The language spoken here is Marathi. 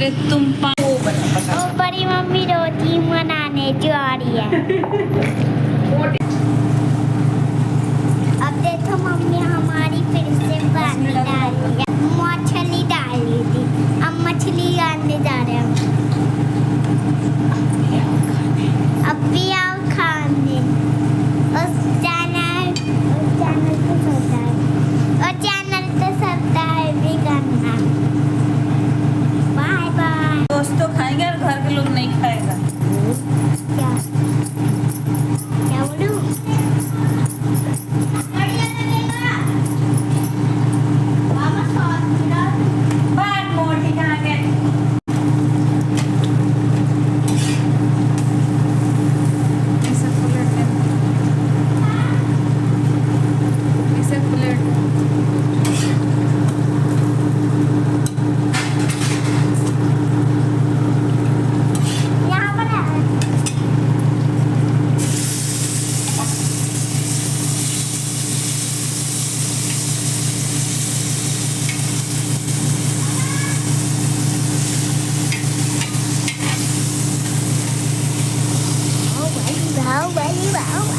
के तुम वो ओ बड़ी मम्मी रोटी बनाने जा रही है। अब देखो मम्मी हमारी फिर से पानी डाल रही है। मछली डाल रही थी, अब मछली डालने जा रहे हैं। अब भी आओ खाने। उस चैनल को सब्सक्राइब और चैनल को सब्सक्राइब भी करना। Bye bye. दोस्त तो खाएंगे और घर के लोग नहीं खाएगा। क्या क्या बोलूं? बात मोटी कहाँ के ऐसे फुलेट है, ऐसे फुलेट यहाँ पर है। Oh, wow, wow, wow, wow.